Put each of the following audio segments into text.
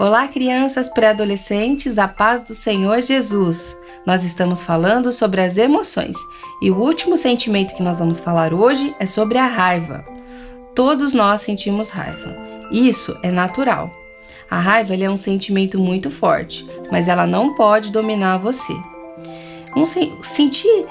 Olá, crianças pré-adolescentes, a paz do Senhor Jesus. Nós estamos falando sobre as emoções e o último sentimento que nós vamos falar hoje é sobre a raiva. Todos nós sentimos raiva. Isso é natural. A raiva é um sentimento muito forte, mas ela não pode dominar você. Sentir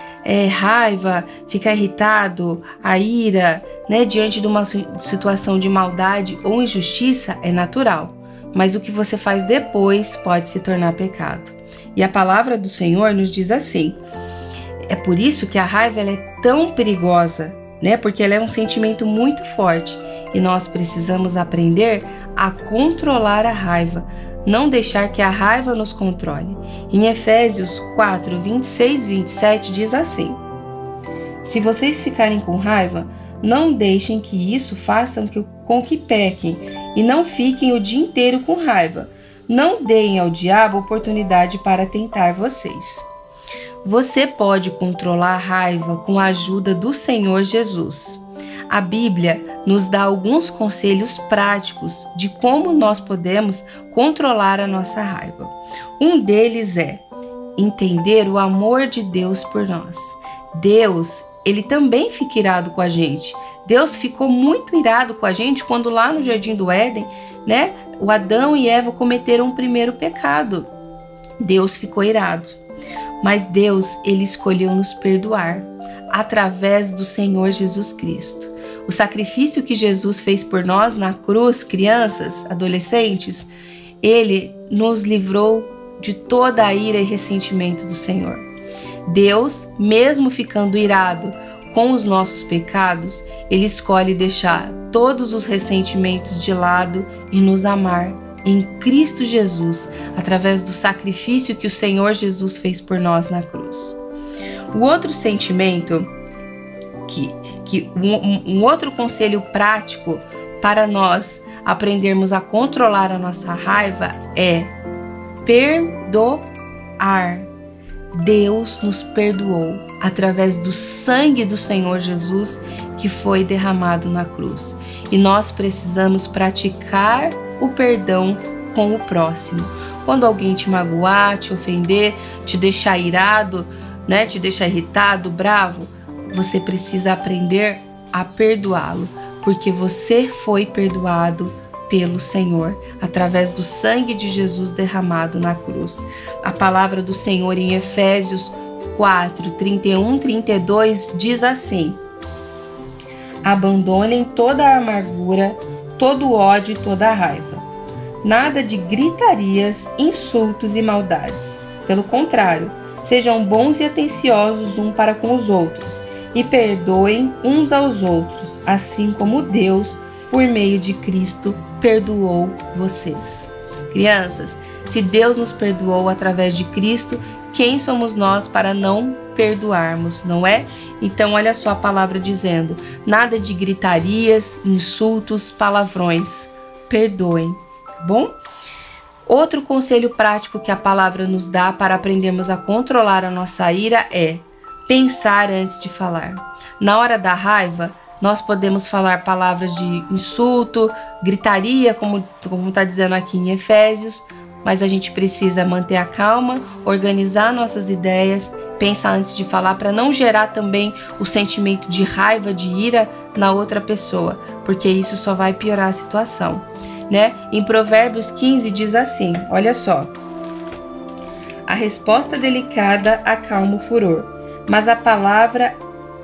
raiva, ficar irritado, a ira, diante de uma situação de maldade ou injustiça é natural. Mas o que você faz depois pode se tornar pecado. E a palavra do Senhor nos diz assim. É por isso que a raiva ela é tão perigosa, porque ela é um sentimento muito forte. E nós precisamos aprender a controlar a raiva, não deixar que a raiva nos controle. Em Efésios 4, 26 e 27 diz assim: se vocês ficarem com raiva, não deixem que isso faça com que pequem, e não fiquem o dia inteiro com raiva. Não deem ao diabo oportunidade para tentar vocês. Você pode controlar a raiva com a ajuda do Senhor Jesus. A Bíblia nos dá alguns conselhos práticos de como nós podemos controlar a nossa raiva. Um deles é entender o amor de Deus por nós. Deus, ele também fica irado com a gente. Deus ficou muito irado com a gente quando lá no Jardim do Éden, o Adão e Eva cometeram o primeiro pecado. Deus ficou irado. Mas Deus, ele escolheu nos perdoar através do Senhor Jesus Cristo. O sacrifício que Jesus fez por nós na cruz, crianças, adolescentes, ele nos livrou de toda a ira e ressentimento do Senhor. Deus, mesmo ficando irado com os nossos pecados, ele escolhe deixar todos os ressentimentos de lado e nos amar em Cristo Jesus, através do sacrifício que o Senhor Jesus fez por nós na cruz. O outro sentimento, um outro conselho prático para nós aprendermos a controlar a nossa raiva é perdoar. Deus nos perdoou através do sangue do Senhor Jesus que foi derramado na cruz. E nós precisamos praticar o perdão com o próximo. Quando alguém te magoar, te ofender, te deixar irado, te deixar irritado, bravo, você precisa aprender a perdoá-lo, porque você foi perdoado pelo Senhor, através do sangue de Jesus derramado na cruz. A palavra do Senhor em Efésios 4, 31, 32 diz assim: abandonem toda a amargura, todo o ódio e toda a raiva. Nada de gritarias, insultos e maldades. Pelo contrário, sejam bons e atenciosos uns para com os outros, e perdoem uns aos outros, assim como Deus, por meio de Cristo, perdoou vocês. Crianças, se Deus nos perdoou através de Cristo, quem somos nós para não perdoarmos, não é? Então olha só a palavra dizendo: nada de gritarias, insultos, palavrões. Perdoem, tá bom? Outro conselho prático que a palavra nos dá para aprendermos a controlar a nossa ira é pensar antes de falar. Na hora da raiva, nós podemos falar palavras de insulto, gritaria, como está dizendo aqui em Efésios, mas a gente precisa manter a calma, organizar nossas ideias, pensar antes de falar para não gerar também o sentimento de raiva, de ira na outra pessoa, porque isso só vai piorar a situação. Em Provérbios 15 diz assim, olha só: a resposta delicada acalma o furor, mas a palavra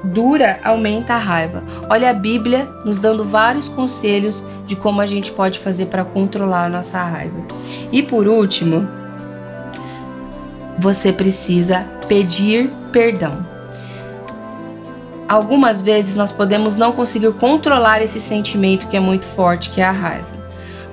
dura aumenta a raiva. Olha a Bíblia nos dando vários conselhos de como a gente pode fazer para controlar a nossa raiva. E por último, você precisa pedir perdão. Algumas vezes nós podemos não conseguir controlar esse sentimento que é muito forte, que é a raiva.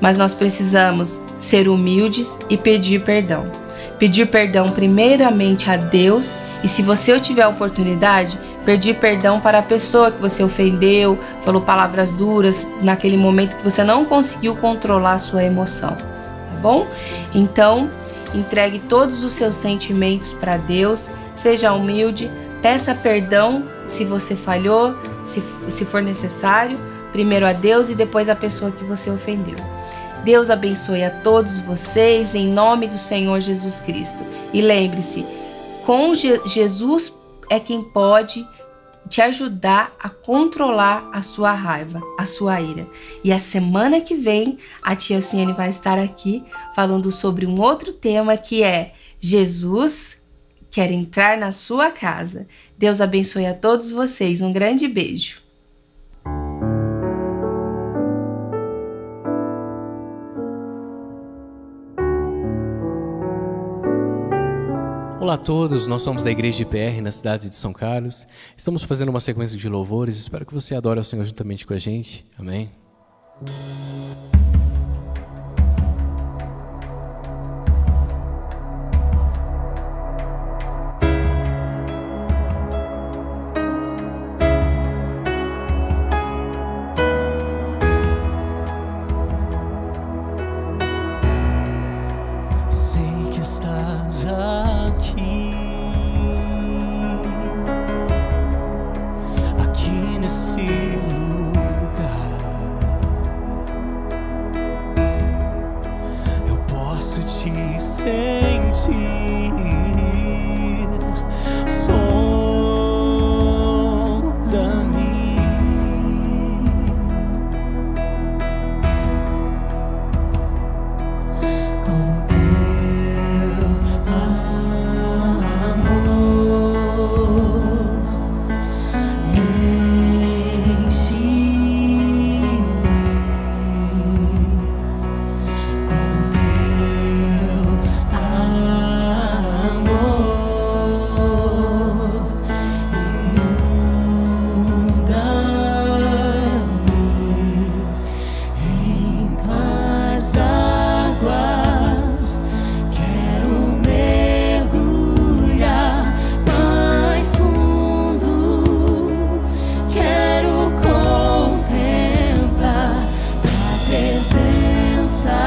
Mas nós precisamos ser humildes e pedir perdão. Pedir perdão primeiramente a Deus, e se você tiver a oportunidade, pedir perdão para a pessoa que você ofendeu, falou palavras duras naquele momento que você não conseguiu controlar a sua emoção, tá bom? Então, entregue todos os seus sentimentos para Deus, seja humilde, peça perdão se você falhou, se for necessário, primeiro a Deus e depois a pessoa que você ofendeu. Deus abençoe a todos vocês em nome do Senhor Jesus Cristo. E lembre-se, com Jesus é quem pode te ajudar a controlar a sua raiva, a sua ira. E a semana que vem, a tia Alciane vai estar aqui falando sobre um outro tema que é Jesus quer entrar na sua casa. Deus abençoe a todos vocês. Um grande beijo. Olá a todos, nós somos da Igreja IPR na cidade de São Carlos. Estamos fazendo uma sequência de louvores, espero que você adore o Senhor juntamente com a gente. Amém? Sei que estás aqui, aqui nesse lugar. Eu posso te sentir, sonda-me. Com teu amor, enche-me. Com teu amor, inunda-me em tuas águas. Quero mergulhar mais fundo, quero contemplar tua presença.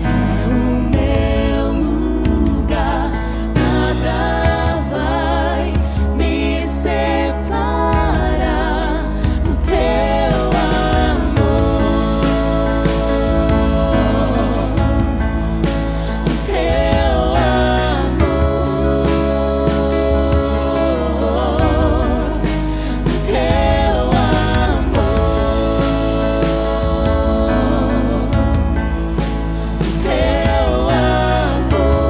É o meu lugar, nada vai me separar do teu amor, do teu amor, do teu amor.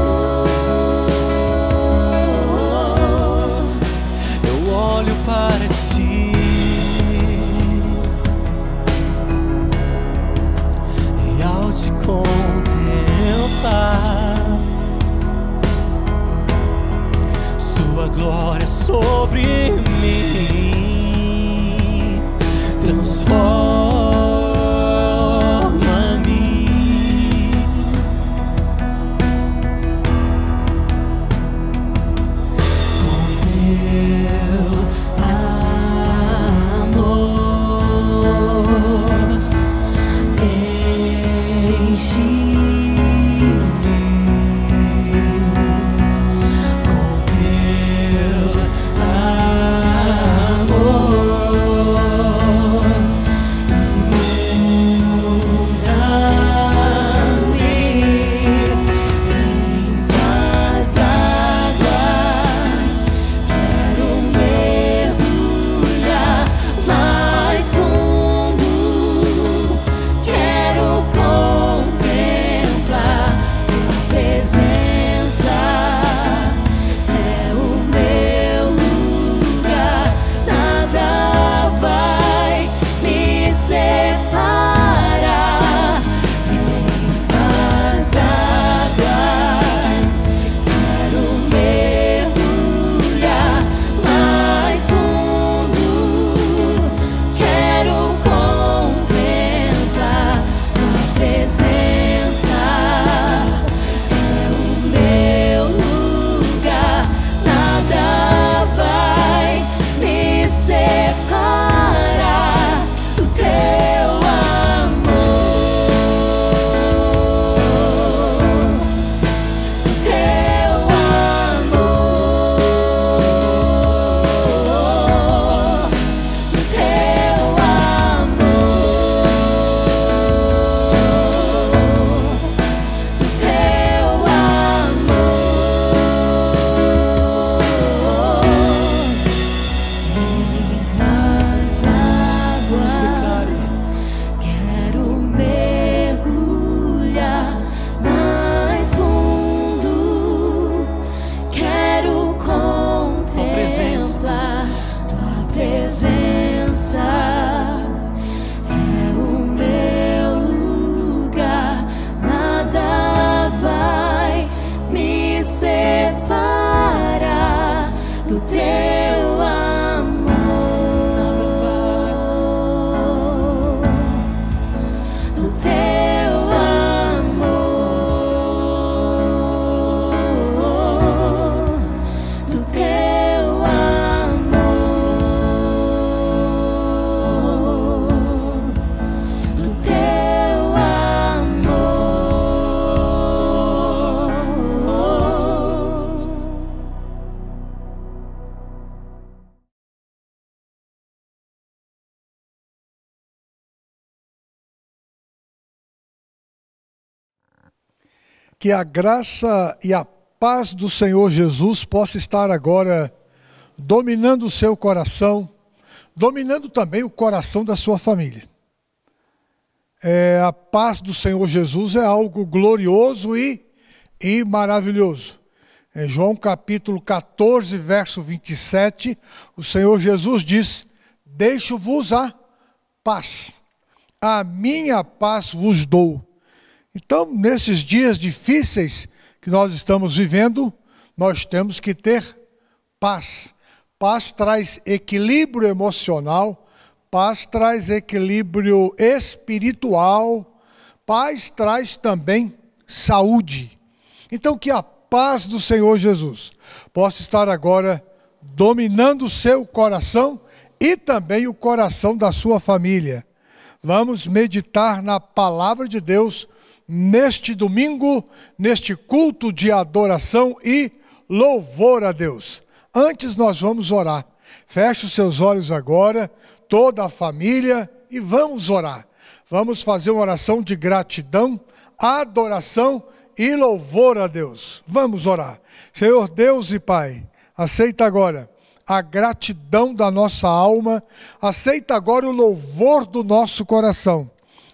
Eu olho para ti e ao te contemplar sua glória sobre mim, transforma-me. Com teu amor, enche-me. Com teu amor, Que a graça e a paz do Senhor Jesus possa estar agora dominando o seu coração, dominando também o coração da sua família. A paz do Senhor Jesus é algo glorioso e maravilhoso. Em João capítulo 14, verso 27, o Senhor Jesus diz: deixo-vos a paz, a minha paz vos dou. Então, nesses dias difíceis que nós estamos vivendo, nós temos que ter paz. Paz traz equilíbrio emocional, paz traz equilíbrio espiritual, paz traz também saúde. Então, que a paz do Senhor Jesus possa estar agora dominando o seu coração e também o coração da sua família. Vamos meditar na palavra de Deus neste domingo, neste culto de adoração e louvor a Deus. Antes nós vamos orar. Feche os seus olhos agora, toda a família, e vamos orar. Vamos fazer uma oração de gratidão, adoração e louvor a Deus. Vamos orar. Senhor Deus e Pai, aceita agora a gratidão da nossa alma, aceita agora o louvor do nosso coração,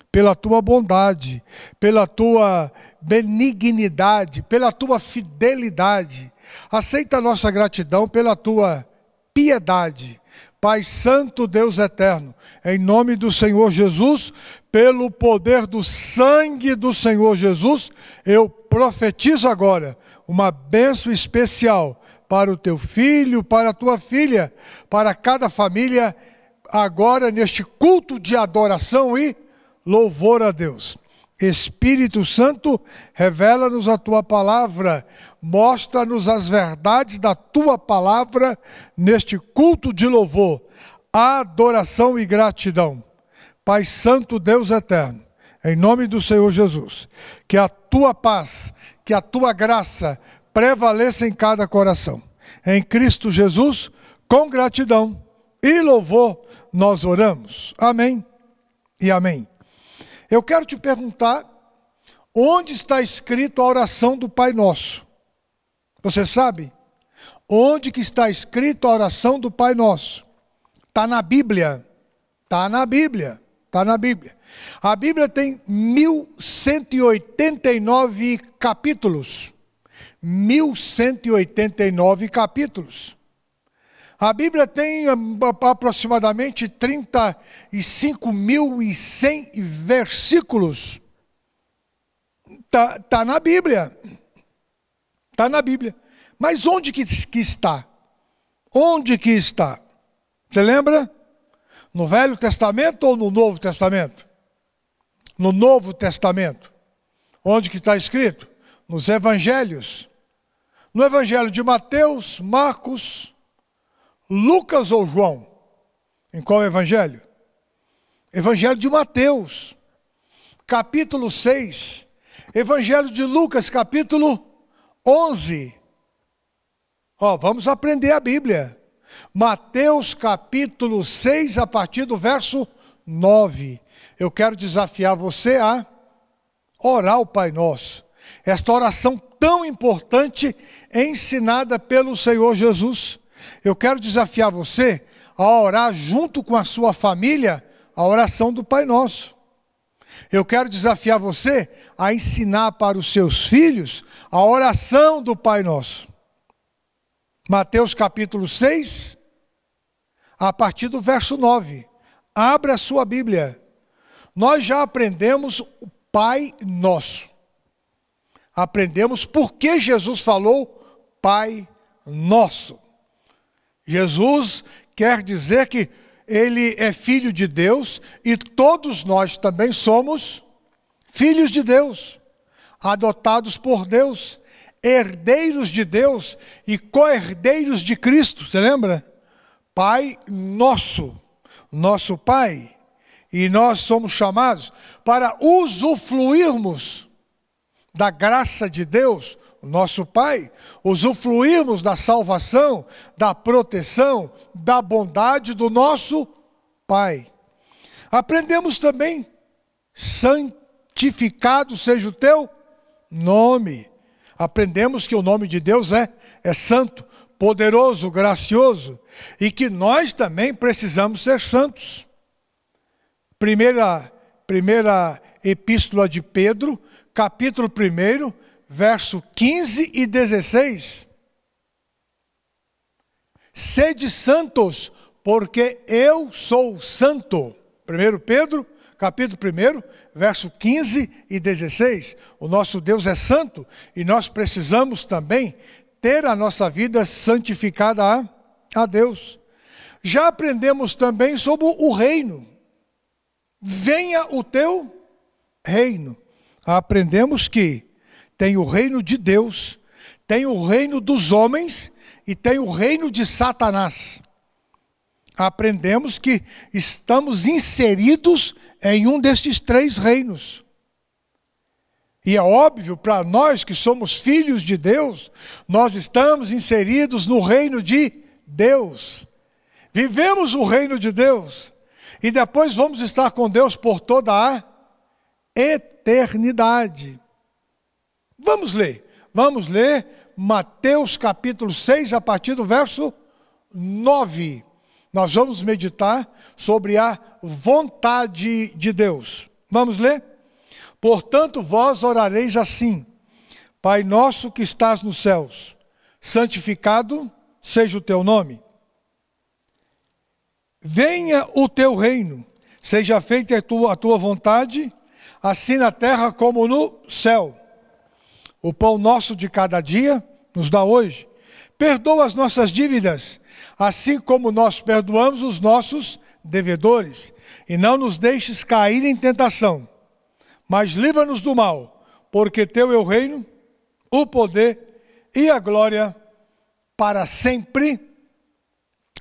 pela tua bondade, pela tua benignidade, pela tua fidelidade. Aceita a nossa gratidão pela tua piedade. Pai Santo, Deus eterno, em nome do Senhor Jesus, pelo poder do sangue do Senhor Jesus, eu profetizo agora uma bênção especial para o teu filho, para a tua filha, para cada família, agora neste culto de adoração e louvor a Deus. Espírito Santo, revela-nos a tua palavra, mostra-nos as verdades da tua palavra neste culto de louvor, adoração e gratidão. Pai Santo, Deus eterno, em nome do Senhor Jesus, que a tua paz, que a tua graça prevaleça em cada coração. Em Cristo Jesus, com gratidão e louvor, nós oramos. Amém e amém. Eu quero te perguntar, onde está escrito a oração do Pai Nosso? Você sabe? Onde que está escrito a oração do Pai Nosso? Está na Bíblia. Está na Bíblia. Está na Bíblia. A Bíblia tem 1189 capítulos. 1189 capítulos. A Bíblia tem aproximadamente 35.100 versículos. Tá na Bíblia. Está na Bíblia. Mas onde que está? Onde que está? Você lembra? No Velho Testamento ou no Novo Testamento? No Novo Testamento. Onde que está escrito? Nos Evangelhos. No Evangelho de Mateus, Marcos, Lucas ou João? Em qual evangelho? Evangelho de Mateus, capítulo 6. Evangelho de Lucas, capítulo 11. Vamos aprender a Bíblia. Mateus, capítulo 6, a partir do verso 9. Eu quero desafiar você a orar o Pai Nosso. Esta oração tão importante, ensinada pelo Senhor Jesus. Eu quero desafiar você a orar junto com a sua família a oração do Pai Nosso. Eu quero desafiar você a ensinar para os seus filhos a oração do Pai Nosso. Mateus capítulo 6, a partir do verso 9. Abra a sua Bíblia. Nós já aprendemos o Pai Nosso. Aprendemos por que Jesus falou Pai Nosso. Jesus quer dizer que ele é filho de Deus e todos nós também somos filhos de Deus, adotados por Deus, herdeiros de Deus e co-herdeiros de Cristo. Você lembra? Pai Nosso, nosso Pai. E nós somos chamados para usufruirmos da graça de Deus, nosso Pai, usufruirmos da salvação, da proteção, da bondade do nosso Pai. Aprendemos também, santificado seja o teu nome. Aprendemos que o nome de Deus é santo, poderoso, gracioso, e que nós também precisamos ser santos. Primeira epístola de Pedro, capítulo 1, verso 15 e 16. Sede santos, porque eu sou santo. 1 Pedro, capítulo 1, verso 15 e 16. O nosso Deus é santo e nós precisamos também ter a nossa vida santificada a Deus. Já aprendemos também sobre o reino. Venha o teu reino. Aprendemos que tem o reino de Deus, tem o reino dos homens e tem o reino de Satanás. Aprendemos que estamos inseridos em um destes três reinos. E é óbvio para nós que somos filhos de Deus, nós estamos inseridos no reino de Deus. Vivemos o reino de Deus. E depois vamos estar com Deus por toda a eternidade. Vamos ler Mateus capítulo 6, a partir do verso 9. Nós vamos meditar sobre a vontade de Deus. Vamos ler? Portanto, vós orareis assim: Pai nosso que estás nos céus, santificado seja o teu nome. Venha o teu reino, seja feita a tua vontade, assim na terra como no céu. O pão nosso de cada dia nos dá hoje. Perdoa as nossas dívidas, assim como nós perdoamos os nossos devedores. E não nos deixes cair em tentação, mas livra-nos do mal, porque teu é o reino, o poder e a glória para sempre.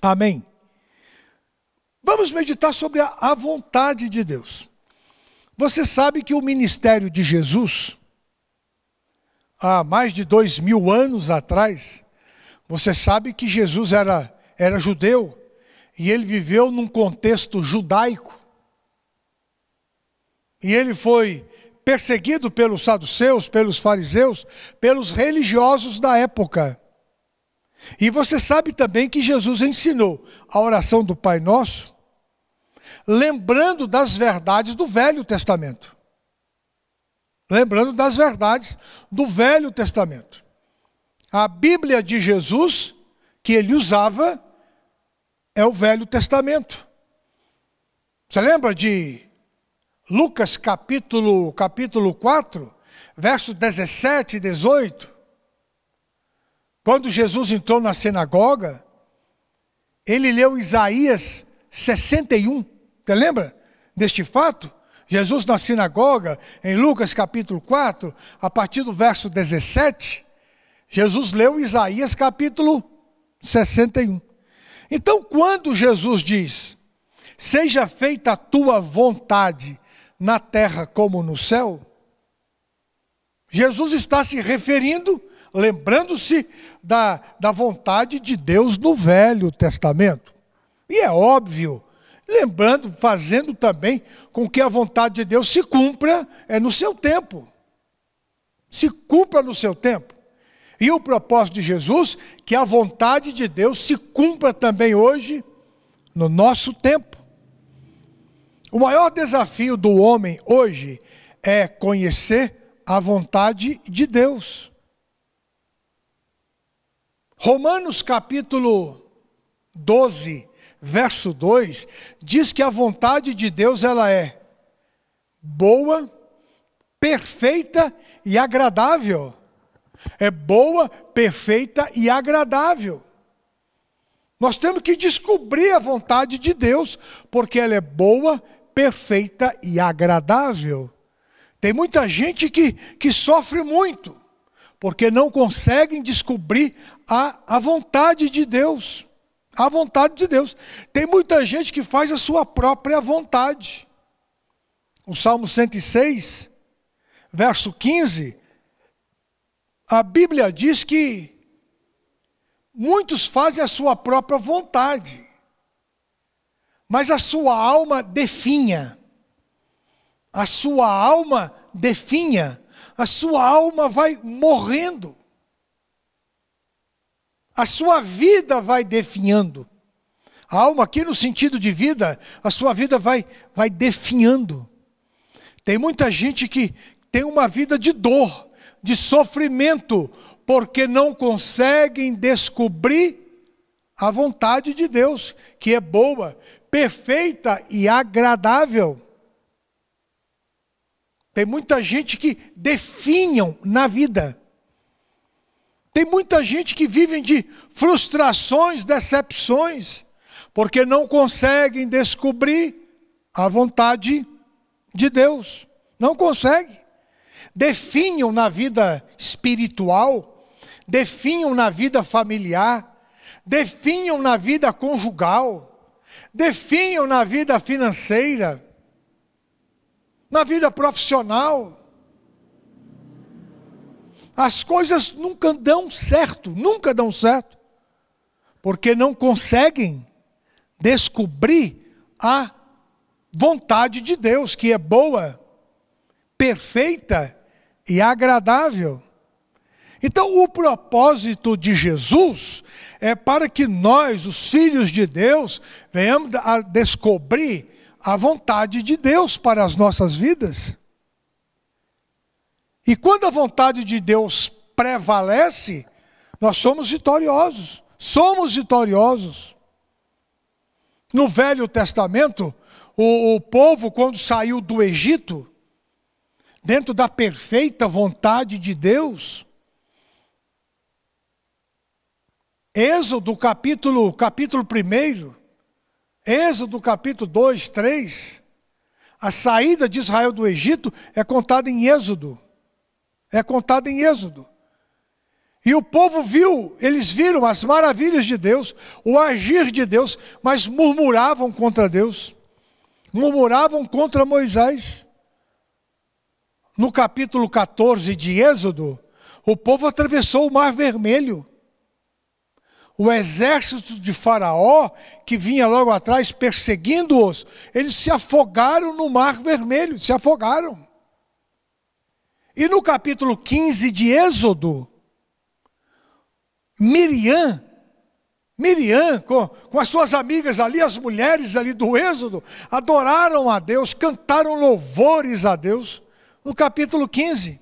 Amém. Vamos meditar sobre a vontade de Deus. Você sabe que o ministério de Jesus, há mais de 2000 anos atrás, você sabe que Jesus era judeu, e ele viveu num contexto judaico. E ele foi perseguido pelos saduceus, pelos fariseus, pelos religiosos da época. E você sabe também que Jesus ensinou a oração do Pai Nosso, lembrando das verdades do Velho Testamento. Lembrando das verdades do Velho Testamento. A Bíblia de Jesus, que ele usava, é o Velho Testamento. Você lembra de Lucas capítulo 4, versos 17 e 18? Quando Jesus entrou na sinagoga, ele leu Isaías 61. Você lembra deste fato? Jesus na sinagoga, em Lucas capítulo 4, a partir do verso 17, Jesus leu Isaías capítulo 61. Então, quando Jesus diz, seja feita a tua vontade na terra como no céu, Jesus está se referindo, lembrando-se da vontade de Deus no Velho Testamento. E é óbvio, lembrando, fazendo também com que a vontade de Deus se cumpra no seu tempo. Se cumpra no seu tempo. E o propósito de Jesus, que a vontade de Deus se cumpra também hoje, no nosso tempo. O maior desafio do homem hoje é conhecer a vontade de Deus. Romanos capítulo 12, verso 2, diz que a vontade de Deus ela é boa, perfeita e agradável. É boa, perfeita e agradável. Nós temos que descobrir a vontade de Deus, porque ela é boa, perfeita e agradável. Tem muita gente que sofre muito, porque não conseguem descobrir a vontade de Deus. A vontade de Deus. Tem muita gente que faz a sua própria vontade. O Salmo 106, verso 15, a Bíblia diz que muitos fazem a sua própria vontade, mas a sua alma definha. A sua alma definha. a sua alma vai morrendo. A sua vida vai definhando. A alma aqui no sentido de vida, a sua vida vai definhando. Tem muita gente que tem uma vida de dor, de sofrimento, porque não conseguem descobrir a vontade de Deus, que é boa, perfeita e agradável. Tem muita gente que definham na vida. Tem muita gente que vive de frustrações, decepções, porque não conseguem descobrir a vontade de Deus. Não conseguem. Definham na vida espiritual, definham na vida familiar, definham na vida conjugal, definham na vida financeira, na vida profissional. As coisas nunca dão certo, porque não conseguem descobrir a vontade de Deus, que é boa, perfeita e agradável. Então, o propósito de Jesus é para que nós, os filhos de Deus, venhamos a descobrir a vontade de Deus para as nossas vidas. E quando a vontade de Deus prevalece, nós somos vitoriosos. Somos vitoriosos. No Velho Testamento, o povo, quando saiu do Egito, dentro da perfeita vontade de Deus, Êxodo capítulo 1, Êxodo capítulo 2, 3, a saída de Israel do Egito é contada em Êxodo. É contada em Êxodo. E o povo eles viram as maravilhas de Deus, o agir de Deus, mas murmuravam contra Deus. Murmuravam contra Moisés. No capítulo 14 de Êxodo, o povo atravessou o Mar Vermelho. O exército de Faraó, que vinha logo atrás perseguindo-os, eles se afogaram no Mar Vermelho, se afogaram. E no capítulo 15 de Êxodo, Miriam, com as suas amigas ali, as mulheres ali do Êxodo, adoraram a Deus, cantaram louvores a Deus, no capítulo 15.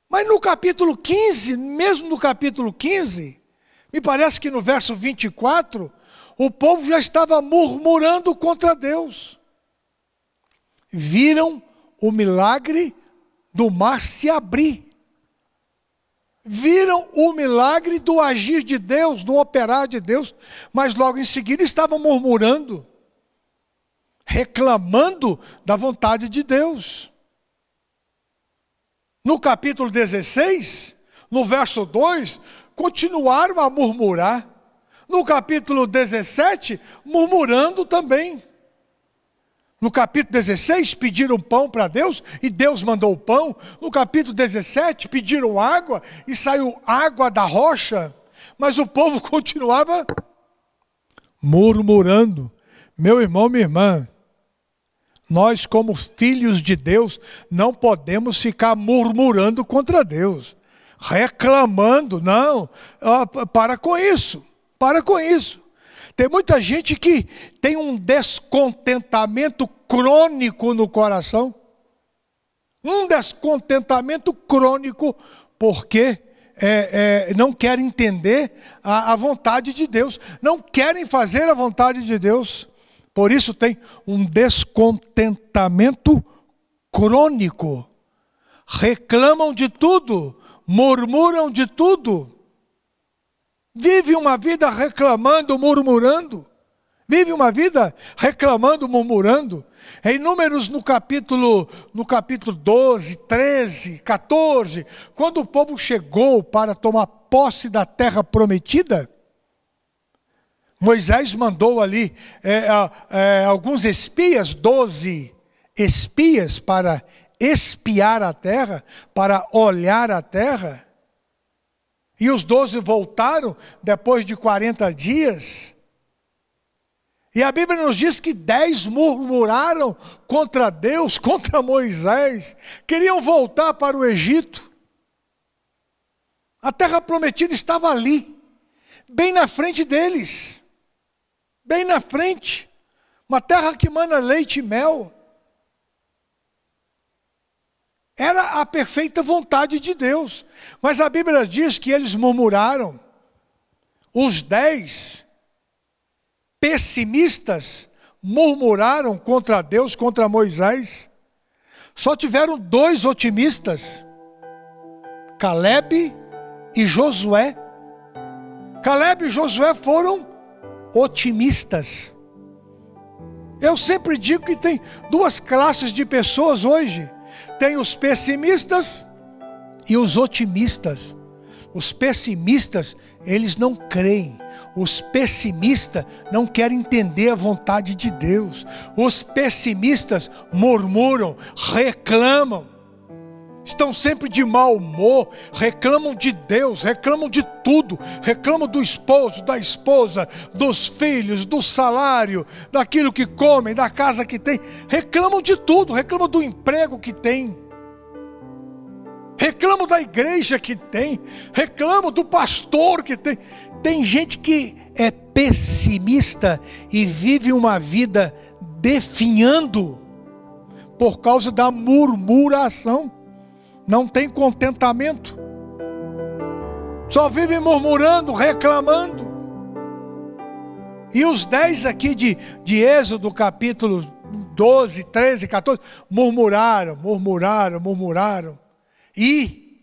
Mas no capítulo 15, mesmo no capítulo 15, me parece que no verso 24, o povo já estava murmurando contra Deus. Viram o milagre do mar se abrir. Viram o milagre do agir de Deus, do operar de Deus, mas logo em seguida estavam murmurando, reclamando da vontade de Deus. No capítulo 16, no verso 2, continuaram a murmurar. No capítulo 17, murmurando também. No capítulo 16, pediram pão para Deus e Deus mandou o pão. No capítulo 17, pediram água e saiu água da rocha. Mas o povo continuava murmurando. Meu irmão, minha irmã, nós como filhos de Deus não podemos ficar murmurando contra Deus, reclamando, não, para com isso, para com isso. Tem muita gente que tem um descontentamento crônico no coração, um descontentamento crônico, porque não querem entender a vontade de Deus, não querem fazer a vontade de Deus. Por isso tem um descontentamento crônico. Reclamam de tudo, murmuram de tudo. Vive uma vida reclamando, murmurando. Vive uma vida reclamando, murmurando. Em Números no capítulo 12, 13, 14, quando o povo chegou para tomar posse da terra prometida, Moisés mandou ali alguns espias, 12 espias, para espiar a terra, para olhar a terra. E os 12 voltaram depois de 40 dias. E a Bíblia nos diz que 10 murmuraram contra Deus, contra Moisés. Queriam voltar para o Egito. A terra prometida estava ali, bem na frente deles. Bem na frente. Uma terra que mana leite e mel. Era a perfeita vontade de Deus. Mas a Bíblia diz que eles murmuraram. Os 10 pessimistas murmuraram contra Deus, contra Moisés. Só tiveram 2 otimistas, Caleb e Josué. Caleb e Josué foram otimistas. Eu sempre digo que tem 2 classes de pessoas hoje. Tem os pessimistas e os otimistas. Os pessimistas, eles não creem. Os pessimistas não querem entender a vontade de Deus. Os pessimistas murmuram, reclamam. Estão sempre de mau humor, reclamam de Deus, reclamam de tudo. Reclamam do esposo, da esposa, dos filhos, do salário, daquilo que comem, da casa que tem. Reclamam de tudo, reclamam do emprego que tem. Reclamam da igreja que tem, reclamam do pastor que tem. Tem gente que é pessimista e vive uma vida definhando por causa da murmuração. Não tem contentamento. Só vive murmurando, reclamando. E os 10 aqui de Êxodo, capítulo 12, 13, 14, murmuraram. E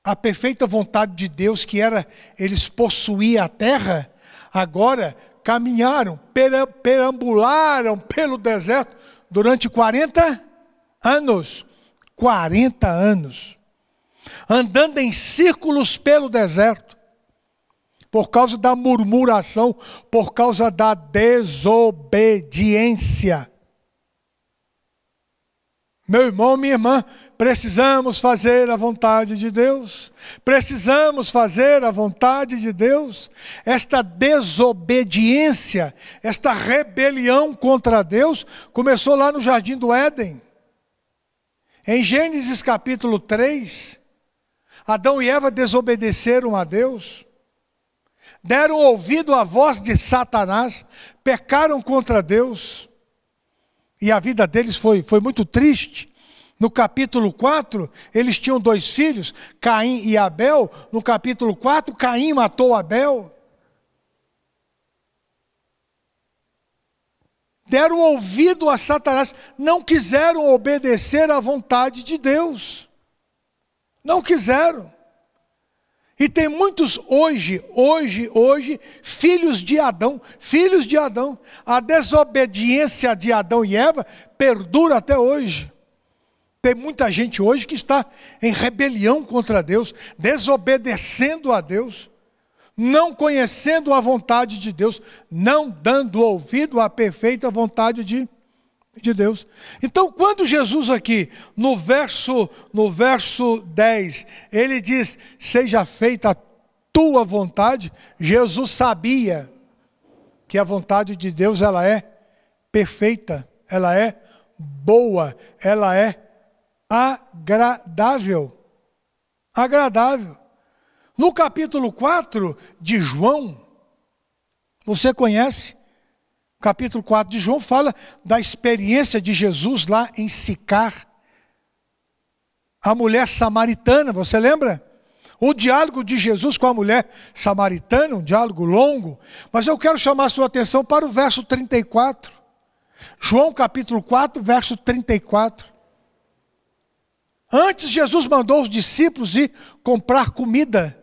a perfeita vontade de Deus, que era eles possuírem a terra, agora caminharam, perambularam pelo deserto durante 40 anos. 40 anos. Andando em círculos pelo deserto. Por causa da murmuração, por causa da desobediência. Meu irmão, minha irmã, precisamos fazer a vontade de Deus. Precisamos fazer a vontade de Deus. Esta desobediência, esta rebelião contra Deus, começou lá no Jardim do Éden. Em Gênesis capítulo 3, Adão e Eva desobedeceram a Deus. Deram ouvido à voz de Satanás, pecaram contra Deus. E a vida deles foi muito triste. No capítulo 4, eles tinham 2 filhos, Caim e Abel. No capítulo 4, Caim matou Abel. Deram ouvido a Satanás, não quiseram obedecer à vontade de Deus. Não quiseram. E tem muitos hoje, filhos de Adão. A desobediência de Adão e Eva perdura até hoje. Tem muita gente hoje que está em rebelião contra Deus, desobedecendo a Deus, não conhecendo a vontade de Deus, não dando ouvido à perfeita vontade de Deus. Então, quando Jesus aqui, no verso 10, ele diz, seja feita a tua vontade, Jesus sabia que a vontade de Deus, ela é perfeita, ela é boa, ela é agradável. No capítulo 4 de João, você conhece? O capítulo 4 de João fala da experiência de Jesus lá em Sicar. A mulher samaritana, você lembra? O diálogo de Jesus com a mulher samaritana, um diálogo longo. Mas eu quero chamar a sua atenção para o verso 34. João capítulo 4, verso 34. Antes Jesus mandou os discípulos ir comprar comida.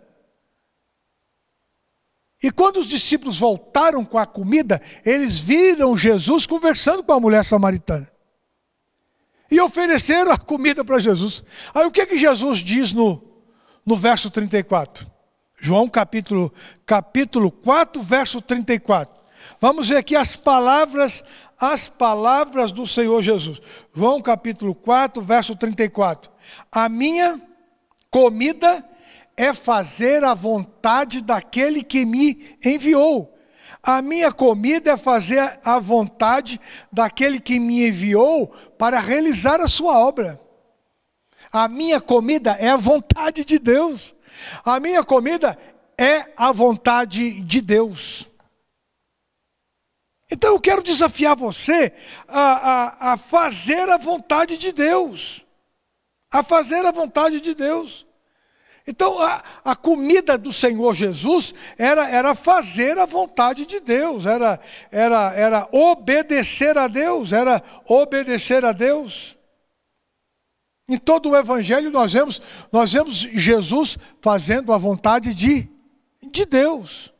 E quando os discípulos voltaram com a comida, eles viram Jesus conversando com a mulher samaritana. E ofereceram a comida para Jesus. Aí o que Jesus diz no verso 34? João capítulo 4, verso 34. Vamos ver aqui as palavras do Senhor Jesus. João capítulo 4, verso 34. A minha comida é fazer a vontade daquele que me enviou. A minha comida é fazer a vontade daquele que me enviou para realizar a sua obra. A minha comida é a vontade de Deus. A minha comida é a vontade de Deus. Então eu quero desafiar você a fazer a vontade de Deus. A fazer a vontade de Deus. Então a comida do Senhor Jesus era fazer a vontade de Deus. Era obedecer a Deus. Era obedecer a Deus. Em todo o Evangelho nós vemos Jesus fazendo a vontade de Deus.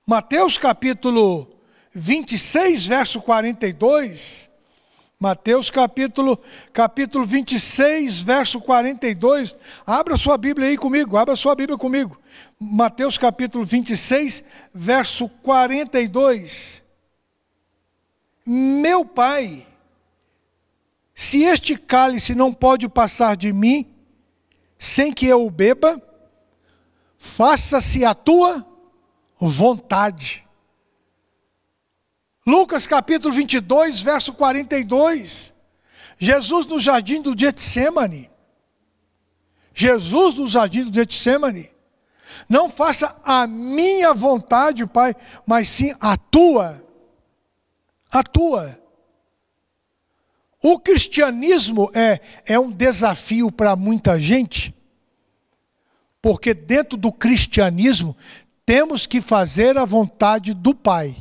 Mateus capítulo 26, verso 42. Mateus capítulo 26, verso 42. Abra sua Bíblia aí comigo, abra sua Bíblia comigo. Mateus capítulo 26, verso 42. Meu Pai, se este cálice não pode passar de mim, sem que eu o beba, faça-se a tua vontade. Lucas capítulo 22, verso 42. Jesus no jardim do Getsêmani. Jesus no jardim do Getsêmani. Não faça a minha vontade, Pai, mas sim a tua. A tua. O cristianismo é um desafio para muita gente, porque dentro do cristianismo temos que fazer a vontade do Pai.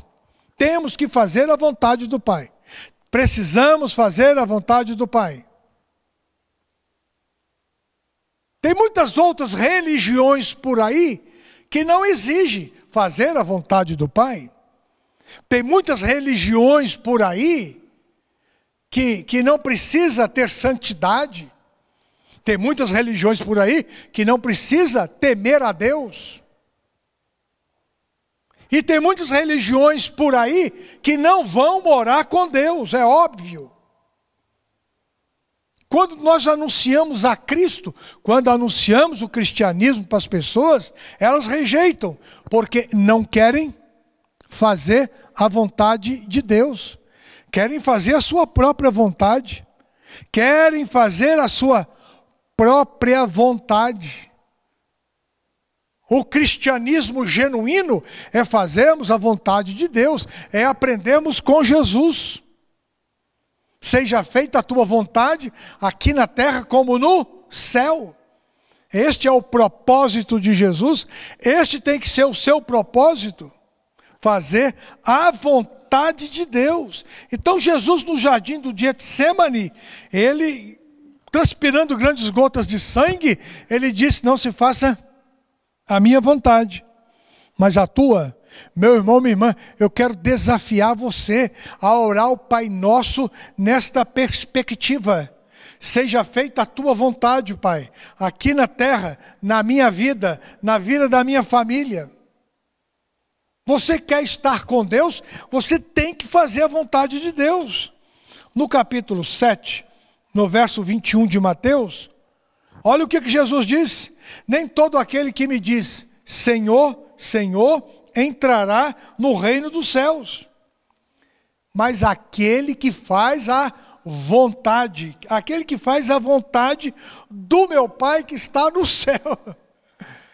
Temos que fazer a vontade do Pai. Precisamos fazer a vontade do Pai. Tem muitas outras religiões por aí que não exigem fazer a vontade do Pai. Tem muitas religiões por aí que não precisa ter santidade. Tem muitas religiões por aí que não precisa temer a Deus. E tem muitas religiões por aí que não vão morar com Deus, é óbvio. Quando nós anunciamos a Cristo, quando anunciamos o cristianismo para as pessoas, elas rejeitam, porque não querem fazer a vontade de Deus. Querem fazer a sua própria vontade. Querem fazer a sua própria vontade. O cristianismo genuíno é fazermos a vontade de Deus, é aprendermos com Jesus. Seja feita a tua vontade, aqui na terra como no céu. Este é o propósito de Jesus, este tem que ser o seu propósito, fazer a vontade de Deus. Então Jesus no jardim do Getsêmani, ele, transpirando grandes gotas de sangue, ele disse, não se faça a minha vontade, mas a tua. Meu irmão, minha irmã, eu quero desafiar você a orar o Pai Nosso nesta perspectiva. Seja feita a tua vontade, Pai, aqui na terra, na minha vida, na vida da minha família. Você quer estar com Deus? Você tem que fazer a vontade de Deus. No capítulo 7, no verso 21 de Mateus, olha o que Jesus disse. Nem todo aquele que me diz, Senhor, Senhor, entrará no reino dos céus. Mas aquele que faz a vontade, aquele que faz a vontade do meu Pai que está no céu.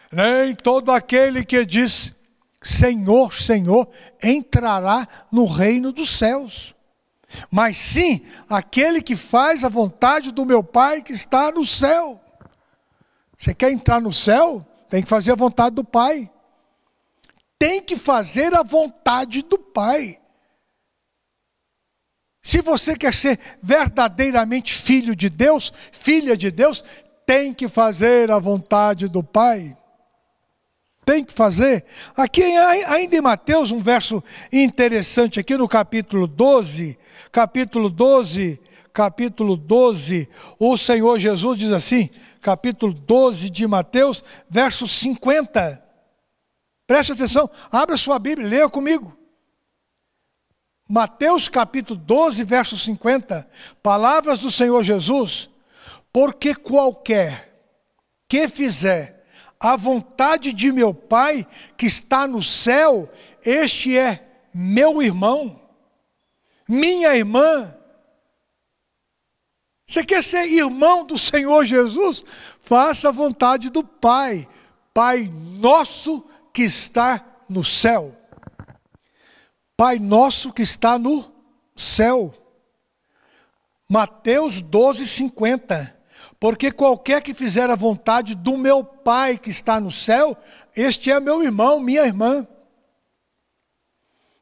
Nem todo aquele que diz, Senhor, Senhor, entrará no reino dos céus. Mas sim, aquele que faz a vontade do meu Pai que está no céu. Você quer entrar no céu? Tem que fazer a vontade do Pai. Tem que fazer a vontade do Pai. Se você quer ser verdadeiramente filho de Deus, filha de Deus, tem que fazer a vontade do Pai. Tem que fazer. Aqui ainda em Mateus, um verso interessante aqui no capítulo 12, o Senhor Jesus diz assim, capítulo 12 de Mateus, verso 50. Preste atenção, abra sua Bíblia, leia comigo. Mateus capítulo 12, verso 50. Palavras do Senhor Jesus. Porque qualquer que fizer a vontade de meu Pai que está no céu, este é meu irmão, minha irmã. Você quer ser irmão do Senhor Jesus? Faça a vontade do Pai. Pai nosso que está no céu. Pai nosso que está no céu. Mateus 12:50. Porque qualquer que fizer a vontade do meu Pai que está no céu, este é meu irmão, minha irmã.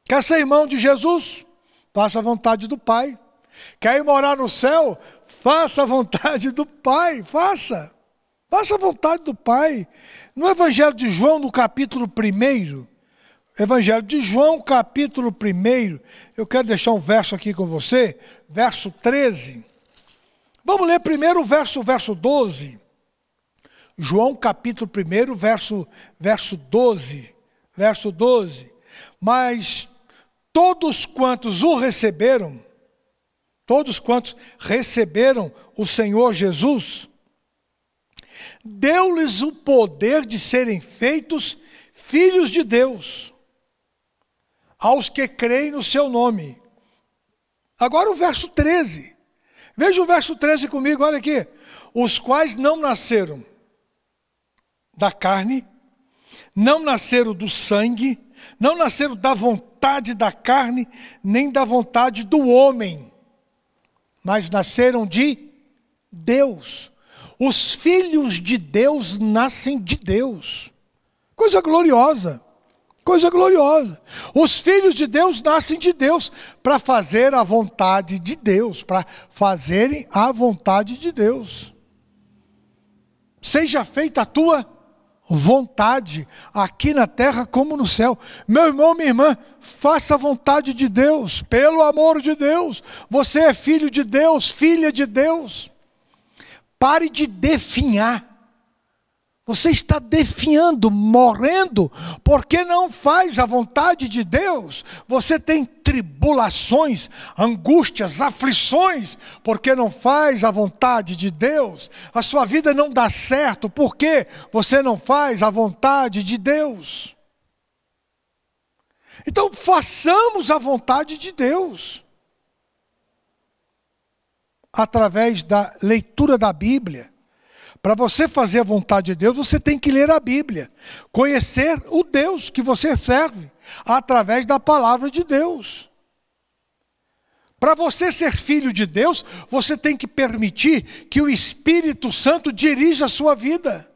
Quer ser irmão de Jesus? Faça a vontade do Pai. Quer ir morar no céu? Faça a vontade do Pai, faça a vontade do Pai. No Evangelho de João, no capítulo 1, Evangelho de João, capítulo 1, eu quero deixar um verso aqui com você, verso 13. Vamos ler primeiro o verso 12. João, capítulo 1, verso 12. Verso 12. Mas todos quantos o receberam, todos quantos receberam o Senhor Jesus, deu-lhes o poder de serem feitos filhos de Deus, aos que creem no seu nome. Agora o verso 13. Veja o verso 13 comigo, olha aqui. Os quais não nasceram da carne, não nasceram do sangue, não nasceram da vontade da carne, nem da vontade do homem, mas nasceram de Deus. Os filhos de Deus nascem de Deus. Coisa gloriosa. Coisa gloriosa. Os filhos de Deus nascem de Deus para fazer a vontade de Deus, para fazerem a vontade de Deus. Seja feita a tua vontade, aqui na terra como no céu. Meu irmão, minha irmã, faça a vontade de Deus, pelo amor de Deus. Você é filho de Deus, filha de Deus. Pare de definhar. Você está definhando, morrendo, porque não faz a vontade de Deus. Você tem tribulações, angústias, aflições, porque não faz a vontade de Deus. A sua vida não dá certo, porque você não faz a vontade de Deus. Então façamos a vontade de Deus. Através da leitura da Bíblia. Para você fazer a vontade de Deus, você tem que ler a Bíblia. Conhecer o Deus que você serve, através da palavra de Deus. Para você ser filho de Deus, você tem que permitir que o Espírito Santo dirija a sua vida.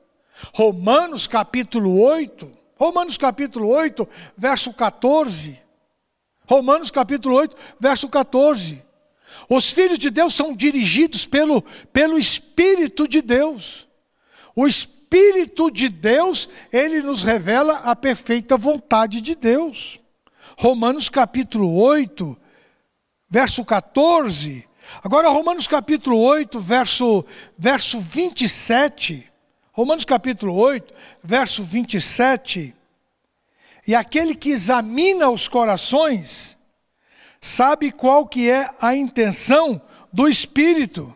Romanos capítulo 8, verso 14. Romanos capítulo 8, verso 14. Os filhos de Deus são dirigidos pelo Espírito de Deus. O Espírito de Deus, ele nos revela a perfeita vontade de Deus. Romanos capítulo 8, verso 14. Agora Romanos capítulo 8, verso 27. Romanos capítulo 8, verso 27. E aquele que examina os corações sabe qual que é a intenção do Espírito.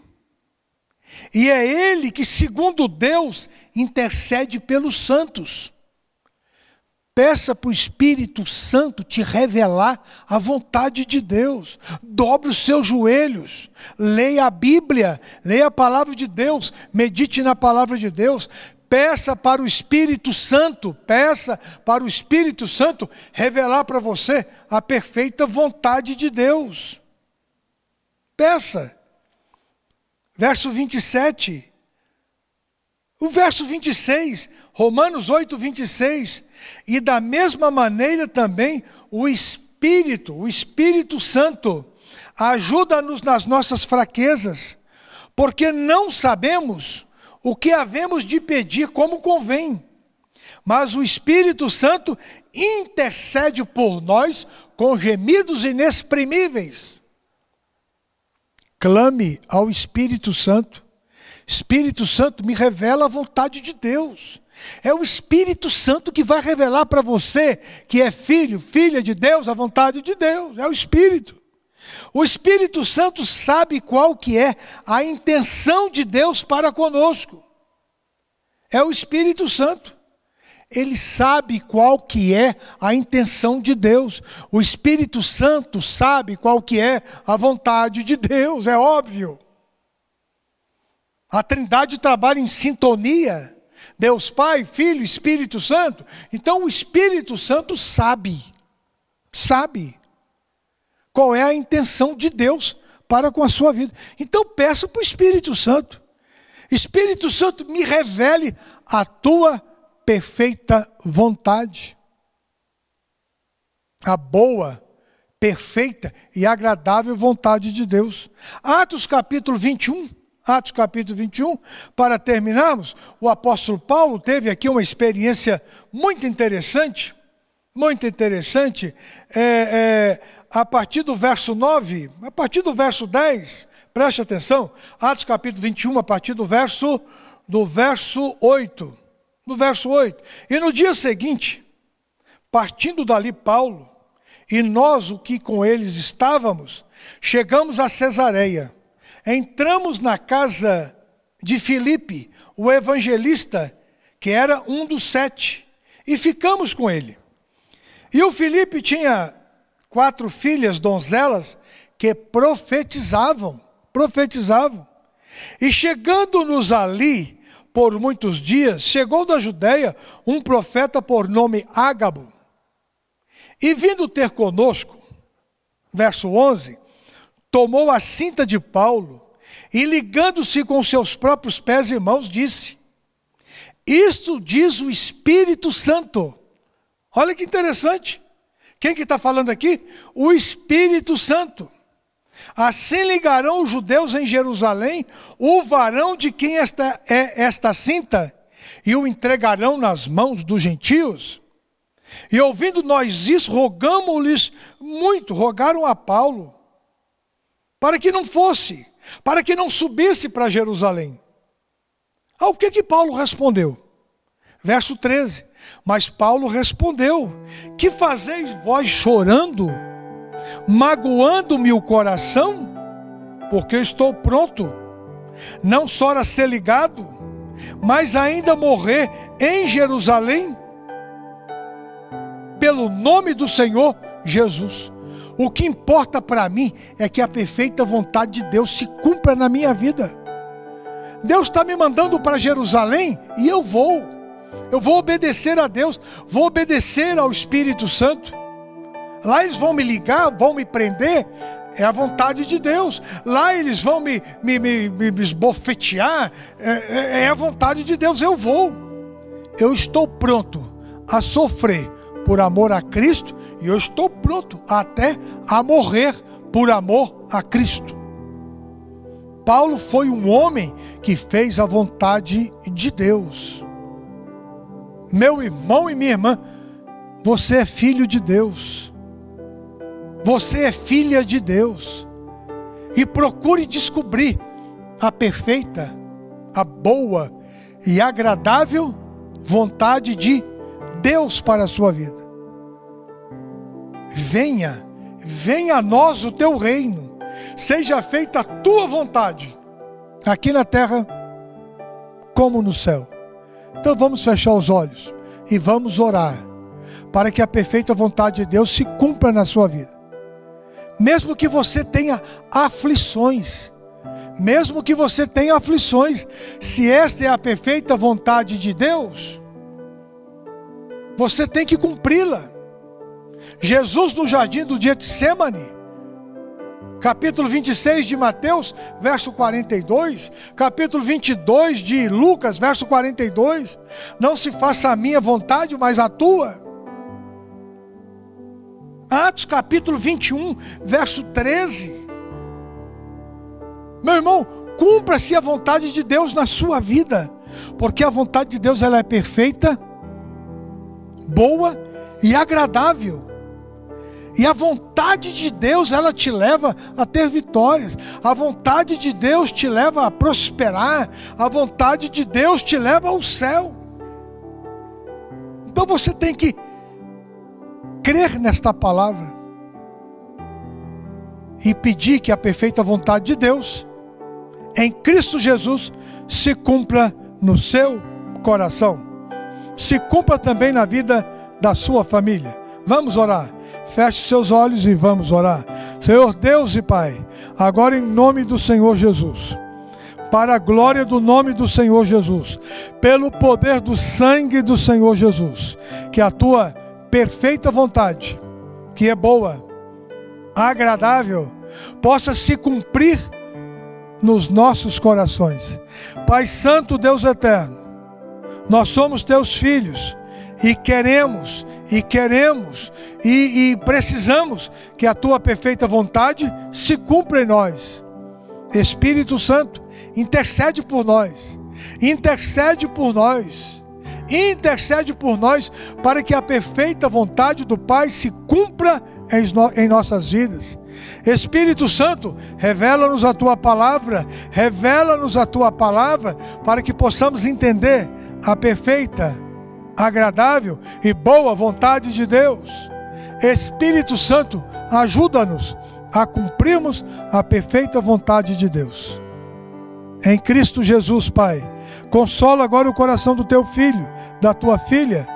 E é Ele que, segundo Deus, intercede pelos santos. Peça para o Espírito Santo te revelar a vontade de Deus. Dobre os seus joelhos. Leia a Bíblia. Leia a palavra de Deus. Medite na palavra de Deus. Peça para o Espírito Santo, revelar para você a perfeita vontade de Deus. Peça. Verso 27. O verso 26, Romanos 8, 26. E da mesma maneira também o Espírito Santo, ajuda-nos nas nossas fraquezas, porque não sabemos o que havemos de pedir como convém. Mas o Espírito Santo intercede por nós com gemidos inexprimíveis. Clame ao Espírito Santo. Espírito Santo, me revela a vontade de Deus. É o Espírito Santo que vai revelar para você que é filho, filha de Deus, a vontade de Deus. É o Espírito. O Espírito Santo sabe qual que é a intenção de Deus para conosco. É o Espírito Santo. ele sabe qual que é a intenção de Deus. O Espírito Santo sabe qual que é a vontade de Deus, é óbvio. A Trindade trabalha em sintonia. Deus Pai, Filho, Espírito Santo. Então o Espírito Santo sabe qual é a intenção de Deus para com a sua vida. Então peça para o Espírito Santo. Espírito Santo, me revele a tua perfeita vontade. A boa, perfeita e agradável vontade de Deus. Atos capítulo 21, para terminarmos, o apóstolo Paulo teve aqui uma experiência muito interessante, a partir do verso 9, a partir do verso 10, preste atenção, Atos capítulo 21, a partir do verso 8, e no dia seguinte, partindo dali Paulo, e nós o que com eles estávamos, chegamos a Cesareia, entramos na casa de Filipe, o evangelista, que era um dos 7, e ficamos com ele. E o Filipe tinha 4 filhas donzelas que profetizavam. E chegando-nos ali por muitos dias, chegou da Judeia um profeta por nome Ágabo. E vindo ter conosco, verso 11, tomou a cinta de Paulo e ligando-se com seus próprios pés e mãos, disse: isto diz o Espírito Santo. Olha que interessante. Quem que está falando aqui? O Espírito Santo. Assim ligarão os judeus em Jerusalém o varão de quem esta cinta e o entregarão nas mãos dos gentios. E ouvindo nós isso, rogamos-lhes muito, rogaram a Paulo, para que não fosse, para que não subisse para Jerusalém. Ao que Paulo respondeu? Verso 13. Mas Paulo respondeu: que fazeis vós chorando, magoando-me o coração? Porque eu estou pronto, não só a ser ligado, mas ainda morrer em Jerusalém, pelo nome do Senhor Jesus. O que importa para mim é que a perfeita vontade de Deus se cumpra na minha vida. Deus está me mandando para Jerusalém e eu vou obedecer a Deus, vou obedecer ao Espírito Santo. Lá eles vão me ligar, vão me prender, é a vontade de Deus. Lá eles vão me esbofetear, é a vontade de Deus. Eu estou pronto a sofrer por amor a Cristo, e eu estou pronto até a morrer por amor a Cristo. Paulo foi um homem que fez a vontade de Deus. Meu irmão e minha irmã, você é filho de Deus. Você é filha de Deus. E procure descobrir a perfeita, a boa e agradável vontade de Deus para a sua vida. Venha a nós o teu reino. Seja feita a tua vontade, aqui na terra como no céu. Então vamos fechar os olhos e vamos orar para que a perfeita vontade de Deus se cumpra na sua vida. Mesmo que você tenha aflições, se esta é a perfeita vontade de Deus, você tem que cumpri-la. Jesus no jardim do Getsêmani, capítulo 26 de Mateus, verso 42, capítulo 22 de Lucas, verso 42, não se faça a minha vontade, mas a tua. Atos capítulo 21, verso 13. Meu irmão, cumpra-se a vontade de Deus na sua vida, porque a vontade de Deus ela é perfeita, boa e agradável. E a vontade de Deus, ela te leva a ter vitórias. A vontade de Deus te leva a prosperar. A vontade de Deus te leva ao céu. Então você tem que crer nesta palavra e pedir que a perfeita vontade de Deus, em Cristo Jesus, se cumpra no seu coração. se cumpra também na vida da sua família. Vamos orar. Feche seus olhos e vamos orar. Senhor Deus e Pai, agora em nome do Senhor Jesus, para a glória do nome do Senhor Jesus, pelo poder do sangue do Senhor Jesus, que a tua perfeita vontade, que é boa, agradável, possa se cumprir nos nossos corações. Pai Santo, Deus eterno, nós somos teus filhos e queremos e precisamos que a tua perfeita vontade se cumpra em nós. Espírito Santo, intercede por nós, intercede por nós, intercede por nós, para que a perfeita vontade do Pai se cumpra em nossas vidas. Espírito Santo, revela-nos a tua palavra, revela-nos a tua palavra, para que possamos entender a perfeita, agradável e boa vontade de Deus. Espírito Santo, ajuda-nos a cumprirmos a perfeita vontade de Deus. Em Cristo Jesus, Pai, consola agora o coração do teu filho, da tua filha,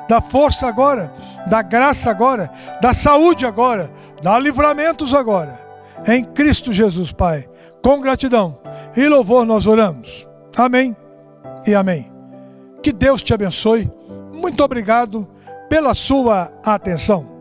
dá força agora, dá graça agora, dá saúde agora, dá livramentos agora. Em Cristo Jesus, Pai, com gratidão e louvor nós oramos. Amém e amém. Que Deus te abençoe. Muito obrigado pela sua atenção.